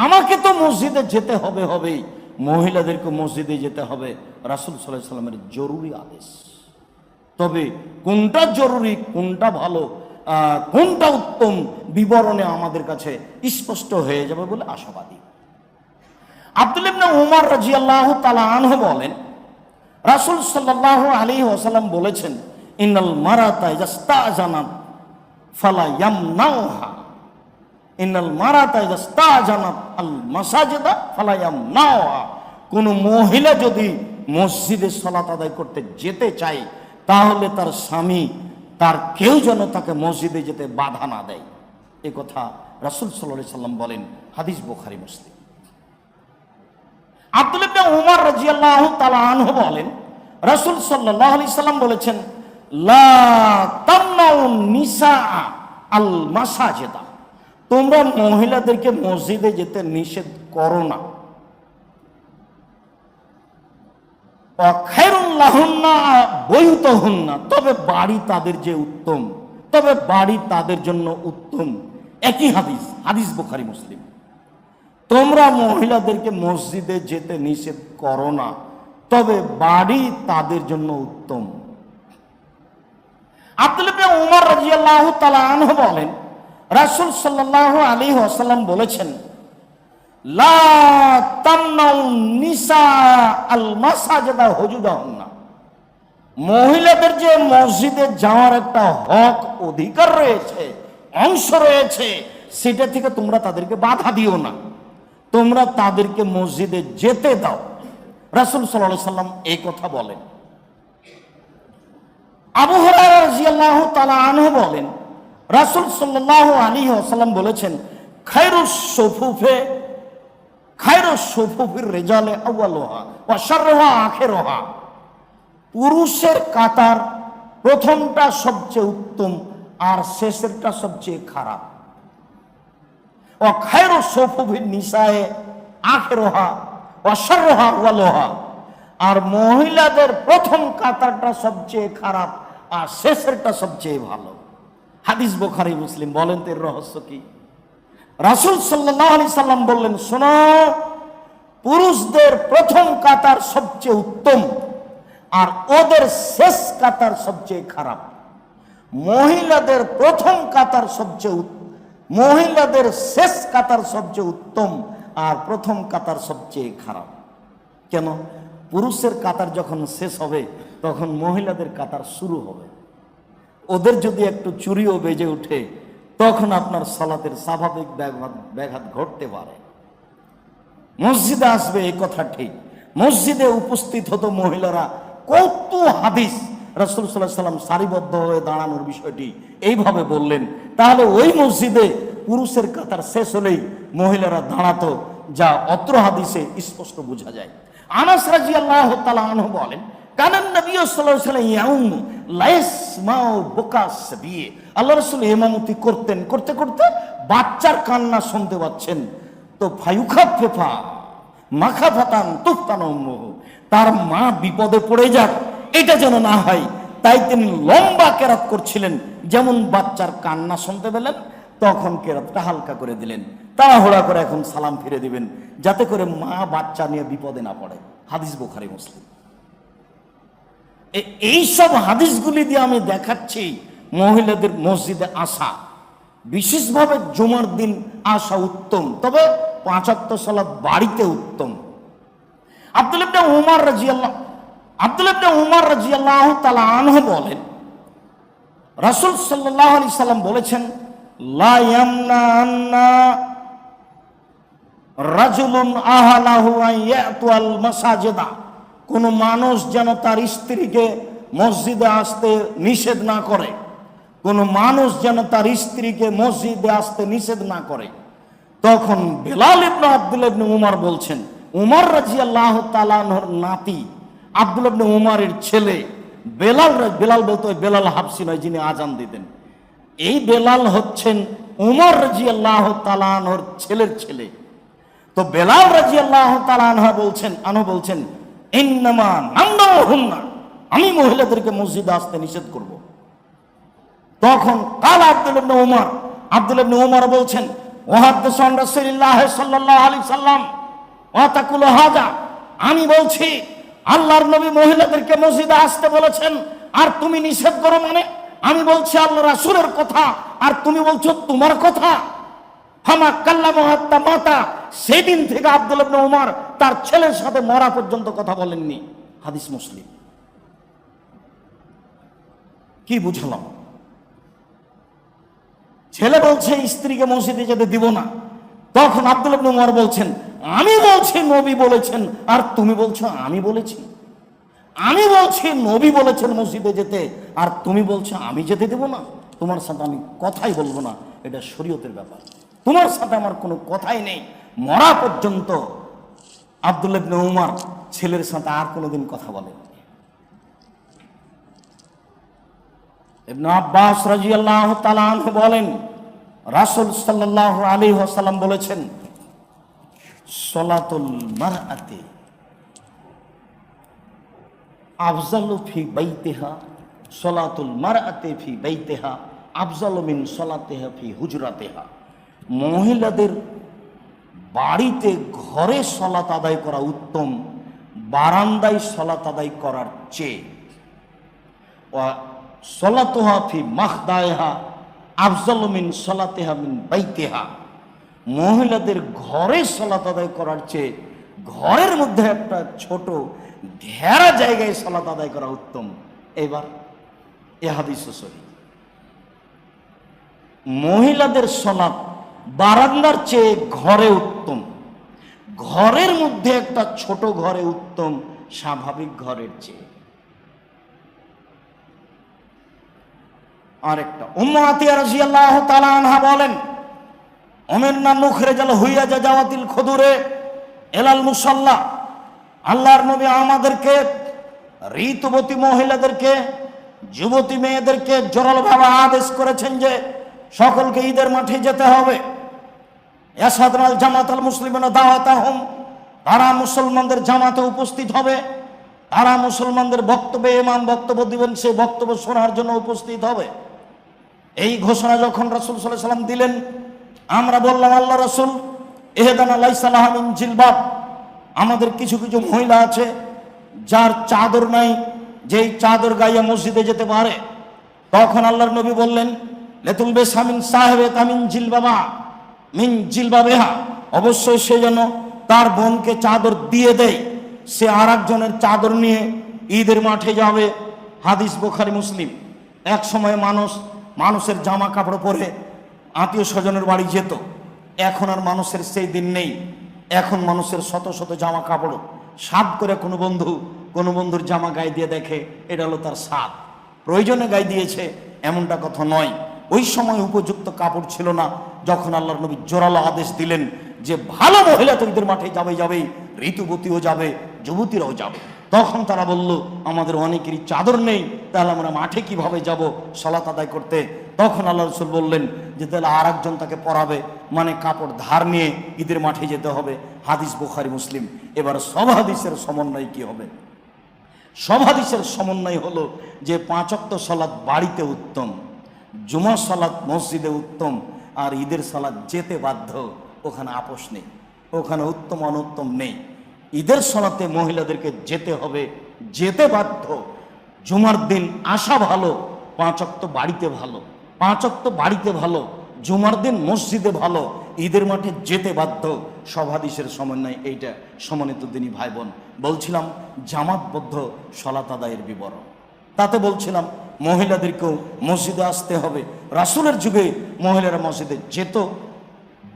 আমাকে তো মসজিদে যেতে হবেই, মহিলাদেরকে মসজিদে যেতে হবে, রাসূল সাল্লাল্লাহু আলাইহি সাল্লামের জরুরি আদেশ। তবে কোনটা জরুরি, কোনটা ভালো, কোনটা উত্তম বিবরণে আমাদের কাছে স্পষ্ট হয়ে যাবে বলে আশাবাদী। আব্দুল্লাহ ইবনে উমর রাদিয়াল্লাহু তাআলা আনহু বলেন, রাসূল সাল্লাল্লাহু আলাইহি ওয়াসাল্লাম বলেছেন, ইন্নাল মারাতা ইজাস্তাজানাত ফালা ইয়ামনাউহা, ইন্নাল মারাতা ইজাস্তাজানাত আল মাসাজিদা ফালা ইয়ামনাউহা। কোন মহিলা যদি মসজিদে সালাত আদায় করতে যেতে চায়, তাহলে তার স্বামী, তার কেউ যেন তাকে মসজিদে যেতে বাধা না দেয়। এ কথা রাসূল সাল্লাল্লাহু আলাইহি সাল্লাম বলেন, হাদিস বুখারী মুসলিম। আব্দুল্লাহ ইবনে উমর রাদিয়াল্লাহু তাআলা আনহু বলেন, রাসূল সাল্লাল্লাহু আলাইহি সাল্লাম বলেছেন, লা তামনাউন নিসা আল মাসাজিদা, তোমরা মহিলাদেরকে মসজিদে যেতে নিষেধ করো না। খায়রুল লাহুন্না বুয়ুতুহুন্না, তবে বাড়ি তাদের যে উত্তম, তবে বাড়ি তাদের জন্য উত্তম। একই হাদিস, হাদিস বুখারী মুসলিম। তোমরা মহিলাদেরকে মসজিদে যেতে নিষেধ করো না, তবে বাড়ি তাদের জন্য উত্তম। আব্দুল্লাহ ইবনে উমর রাদিয়াল্লাহু তাআলা আনহু বলেন, রাসূল সাল্লাল্লাহু আলাইহি ওয়াসাল্লাম বলেছেন, লা তামনাউন নিসা আল মাসাজিদা হুজুদাহুন্না, মহিলাদের যে মসজিদে যাওয়ার একটা হক, অধিকার রয়েছে, অংশ রয়েছে, সেটা থেকে তোমরা তাদেরকে বাধা দিও না, তোমরা তাদেরকে মসজিদে যেতে দাও। রাসূল সাল্লাল্লাহু আলাইহি সাল্লাম এই কথা বলেন। আবু হুরায়রা রাদিয়াল্লাহু তাআলা আনহু বলেন, রাসূল সাল্লাল্লাহু আলাইহি ওয়াসাল্লাম বলেছেন, খায়রুস সুফুফির রিজালে আউয়ালুহা ওয়া শাররুহা আখিরুহা, পুরুষের কাতার প্রথমটা সবচেয়ে উত্তম আর শেষেরটা সবচেয়ে খারাপ। ওয়া খায়রুস সুফুফিন নিসায়ে আখিরুহা ওয়া শাররুহা আউয়ালুহা, আর মহিলাদের প্রথম কাতারটা সবচেয়ে খারাপ আর শেষেরটা সবচেয়ে ভালো। হাদিস বুখারী মুসলিম। বলেন তো এর রহস্য কি? রাসূল সাল্লাল্লাহু আলাইহি সাল্লাম বললেন, শোনো, পুরুষদের প্রথম কাতার সবচেয়ে উত্তম আর ওদের শেষ কাতার সবচেয়ে খারাপ। মহিলাদের প্রথম কাতার মহিলাদের শেষ কাতার সবচেয়ে উত্তম আর প্রথম কাতার সবচেয়ে খারাপ। কেন? পুরুষের কাতার যখন শেষ হবে, তখন মহিলাদের কাতার শুরু হবে। ওদের যদি একটু চুরিও বেজে ওঠে, তখন আপনার সালাতের স্বাভাবিক ব্যাঘাত ঘটতে পারে। মসজিদে আসবে, এই কথা ঠিক। মসজিদে উপস্থিত হতো মহিলারা, কত হাদিস রাসূল সাল্লাল্লাহু আলাইহি সাল্লাম সারিবদ্ধ হয়ে দাঁড়ানোর বিষয়টি এইভাবে বললেন। তাহলে ওই মসজিদে পুরুষের কাতার শেষ হলেই মহিলারা দাঁড়াতো, যা অত্র হাদিসে স্পষ্ট বোঝা যায়। আনাস রাদিয়াল্লাহু তাআলা আনহু বলেন, কানান নবী সাল্লাল্লাহু আলাইহি ওয়াসাল্লাম ইয়াউম লা ইয়াসমাউ বুকাস সাবিয়ে, আল্লাহ রাসূল ইমামতি করতেন, করতে করতে বাচ্চার কান্না শুনতে পাচ্ছেন, তো ফায়ুখাফফা মাখাফাতান তুফতান উম্মুহু, তার মা বিপদে পড়ে যাক এটা যেন না হয়, তাই তিনি লম্বা কেরাত করছিলেন। যেমন বাচ্চার কান্না শুনতে পেলেন, তখন কেরাতটা হালকা করে দিলেন, তাড়াহুড়া করে এখন সালাম ফিরে দিবেন, যাতে করে মা বাচ্চা নিয়ে বিপদে না পড়ে। হাদিস বুখারী মুসলিম। এইসব হাদিসগুলি দিয়ে আমি দেখাচ্ছি মহিলাদের মসজিদে আসা, বিশেষভাবে জুমার দিন আসা উত্তম, তবে 5 ওয়াক্ত সালাত বাড়িতে উত্তম। আব্দুল্লাহ ইবনে উমর রাদিয়াল্লাহু তাআলা আনহু বলেন, রাসূল সাল্লাল্লাহু আলাইহি সাল্লাম বলেছেন, লা ইয়ামনান্না রাজুলুন আহলাহু আন ইয়াতুল মাসাজিদা, কোন মানুষ যেন তার স্ত্রীকে মসজিদে আসতে নিষেধ না করে, কোন মানুষ যেন তার স্ত্রীকে মসজিদে আসতে নিষেধ না করে। তখন বেলাল ইবনে আব্দুল্লাহ ইবনে উমর বলছেন, উমর রাদিয়াল্লাহু তাআলা আনহুর নাতি আব্দুল্লাহ ইবনে উমরের ছেলে বেলাল বলতো, বেলাল হাবশী নয় যিনি আজান দিতেন, এই বেলাল হচ্ছেন উমর রাদিয়াল্লাহু তাআলা আনহুর ছেলের ছেলে। তো বেলাল রাদিয়াল্লাহু তাআলা আনহু বলছেন, ইন্নামা নামনাহুন্না, আমি মহিলাদেরকে মসজিদে আসতে নিষেধ করব। তখন কাল আব্দুল্লাহ ইবনে উমর বলছেন, ওয়াহাদ্দিসু আন রাসূলিল্লাহ সাল্লাল্লাহু আলাইহি সাল্লাম ওয়া তাকুলু হাযা, আমি বলছি আল্লাহর নবী মহিলাদেরকে মসজিদে আসতে বলেছেন আর তুমি নিষেধ করো, মানে আমি বলছি আল্লাহ রাসূলের কথা আর তুমি বলছো তোমার কথা। ফামা কাল্লামু হাত্তা মাতা, সেদিন থেকে আব্দুল্লাহ ইবনে উমর তার ছেলের সাথে মরা পর্যন্ত কথা বলেননি। হাদিস মুসলিম। কি বুঝলাম? ছেলে বলছে স্ত্রীকে মসজিদে যেতে দিব না, তখন আব্দুল্লাহ ইবনে উমর বলছেন আমি বলছি নবী বলেছেন আর তুমি বলছো আমি বলেছি। আমি বলছি নবী বলেছেন মসজিদে যেতে আর তুমি বলছো আমি যেতে দেব না। তোমার সাথে আমি কথাই বলবো না, এটা শরীয়তের ব্যাপার, তোমার সাথে আমার কোনো কথাই নেই। মরা পর্যন্ত আব্দুল্লাহ ইবনে উমর ছেলের সাথে আর কোনোদিন কথা বলেন। ইবনে আব্বাস রাদিয়াল্লাহু তাআলা আনহু বলেন রাসূল সাল্লাল্লাহু আলাইহি ওয়াসাল্লাম বলেছেন সলাতুল মারআতি আফজালু ফি বাইতিহা, সলাতুল মারআতি ফি বাইতিহা আফজালু মিন সলাতিহা ফি হুজরাতিহা। মহিলাদের বাড়িতে ঘরে সালাত আদায় করা উত্তম বারান্দায় সালাত আদায় করার চেয়ে। ওয়া সলাতুহা ফি মাখদাইহা আফজালু মিন সলাতিহা মিন বাইতিহা। মহিলাদের ঘরে সালাত আদায় করার চেয়ে ঘরের মধ্যে একটা ছোট ঘেরা জায়গায় সালাত আদায় করা উত্তম। এবার এ হাদিস সহিহ। মহিলাদের সালাত বারান্দার চেয়ে ঘরে উত্তম, ঘরের মধ্যে একটা ছোট ঘরে উত্তম স্বাভাবিক ঘরের চেয়ে। আরেকটা উম্মু আতিয়া রাদিয়াল্লাহু তাআলা আনহা বলেন উমিরনা নুখরিজাল হুইয়াজা জাওয়াতিল খুদুরে এলাল মুসাল্লা। আল্লাহর নবী আমাদেরকে ঋতুবতী মহিলাদেরকে যুবতী মেয়েদেরকে জোরালোভাবে আদেশ করেছেন যে সকলকে ঈদের মাঠে যেতে হবে। ইয়াসাদনাল জামাতাল মুসলিমিনা দাওয়াতাহুম, তারা মুসলমানদের জামাতে উপস্থিত হবে, তারা মুসলমানদের বক্তব্যে ইমাম বক্তব্য দিবেন সেই বক্তব্য শোনার জন্য উপস্থিত হবে। এই ঘোষণা যখন রাসূল সাল্লাল্লাহু আলাইহি ওয়াসাল্লাম দিলেন আমরা বললাম আল্লাহ রাসূল ইহদানা লাইসা লাহা মিন জিলবাব, আমাদের কিছু কিছু মহিলা আছে যার চাদর নাই, যেই চাদর গায়ে মসজিদে যেতে পারে। তখন আল্লাহর নবী বললেন লেতুল বেসামিন সাহেবে তামিন জিলবাবা মিন জিলবাবেহা, অবশ্যই সে যেন তার বোনকে চাদর দিয়ে দেয়, সে আর একজনের চাদর নিয়ে ঈদের মাঠে যাবে। হাদিস বুখারী মুসলিম। এক সময় মানুষের জামা কাপড় পরে আত্মীয় স্বজনের বাড়ি যেত, এখন আর মানুষের সেই দিন নেই। এখন মানুষের শত শত জামা কাপড়, সাদ করে কোনো বন্ধুর জামা গায়ে দিয়ে দেখে এটা হলো তার সাদ, প্রয়োজনে গায়ে দিয়েছে এমনটা কথা নয়। ওই সময় উপযুক্ত কাপড় ছিল না, যখন আল্লাহর নবী জোরালো আদেশ দিলেন যে ভালো মহিলা তো ঈদের মাঠে যাবেই, ঋতুবতীও যাবে, যুবতীরাও যাবে। তখন তারা বলল আমাদের অনেকেরই চাদর নেই, তাহলে আমরা মাঠে কিভাবে যাব সালাত আদায় করতে? তখন আল্লাহ রাসূল বললেন যে তাহলে আর একজন তাকে পরাবে, মানে কাপড় ধার নিয়ে ঈদের মাঠে যেতে হবে। হাদিস বুখারী মুসলিম। এবার সব হাদিসের সমন্বয় কি হবে? সব হাদিসের সমন্বয় হলো যে 5 ওয়াক্ত সালাত বাড়িতে উত্তম, জুমা সালাত মসজিদে উত্তম, আর ঈদের সালাত যেতে বাধ্য, ওখানে আপোষ নেই, ওখানে উত্তম অনুত্তম নেই। ঈদের সালাতে মহিলাদেরকে যেতে হবে, যেতে বাধ্য। জুমার দিন আসা ভালো, 5 ওয়াক্ত বাড়িতে ভালো, 5 ওয়াক্ত বাড়িতে ভালো, জুমার দিন মসজিদে ভালো, ঈদের মাঠে যেতে বাধ্য। সব হাদিসের সমন্বয় এইটা। সম্মানিত দিনী ভাই বোন, বলছিলাম জামাতবদ্ধ সালাত আদায়ের বিবরণ, তাতে বলছিলাম মহিলাদেরকেও মসজিদে আসতে হবে। রাসূলের যুগে মহিলারা মসজিদে যেত,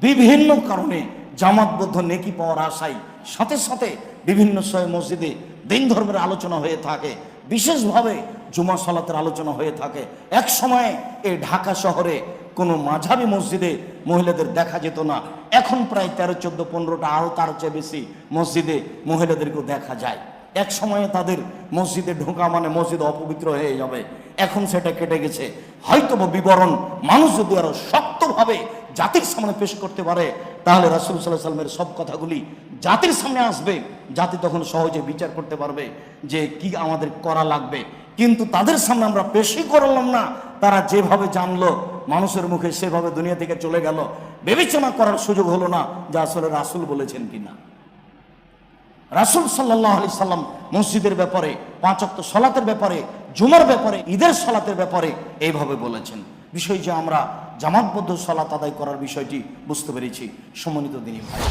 বিভিন্ন কারণে জামাতবদ্ধ নেকি পাওয়ার আশায়। সাথে সাথে বিভিন্ন সময় মসজিদে দিন ধর্মের আলোচনা হয়ে থাকে, বিশেষভাবে জুমা সালাতের আলোচনা হয়ে থাকে। এক সময় এই ঢাকা শহরে কোনো মাঝাবি মসজিদে মহিলাদের দেখা যেত না, এখন প্রায় 13, 14, 15টা আরও তার চেয়ে বেশি মসজিদে মহিলাদেরকেও দেখা যায়। এক সময়ে তাদের মসজিদে ঢোকা মানে মসজিদ অপবিত্র হয়ে যাবে, এখন সেটা কেটে গেছে। হয়তো বিবরণ মানুষ যদি আরো শক্তভাবে জাতির সামনে পেশ করতে পারে, তাহলে রাসূল সাল্লাল্লাহু আলাইহি ওয়াসাল্লামের সব কথাগুলি জাতির সামনে আসবে, জাতি তখন সহজে বিচার করতে পারবে যে কি আমাদের করা লাগবে। কিন্তু তাদের সামনে আমরা পেশই করলাম না, তারা যেভাবে জানলো মানুষের মুখে সেভাবে দুনিয়া থেকে চলে গেল, বিবেচনা করার সুযোগ হলো না যে আসলে রাসূল বলেছেন কিনা। রাসূল সাল্লাল্লাহু আলাইহি সাল্লাম মসজিদের ব্যাপারে, 5 ওয়াক্ত সালাতের ব্যাপারে, জুমার ব্যাপারে, ঈদের সালাতের ব্যাপারে এইভাবে বলেছেন। বিষয় যে আমরা জামাতবদ্ধ সালাত আদায় করার বিষয়টি বুঝতে পেরেছি। সম্মানিত দিনী ভাই,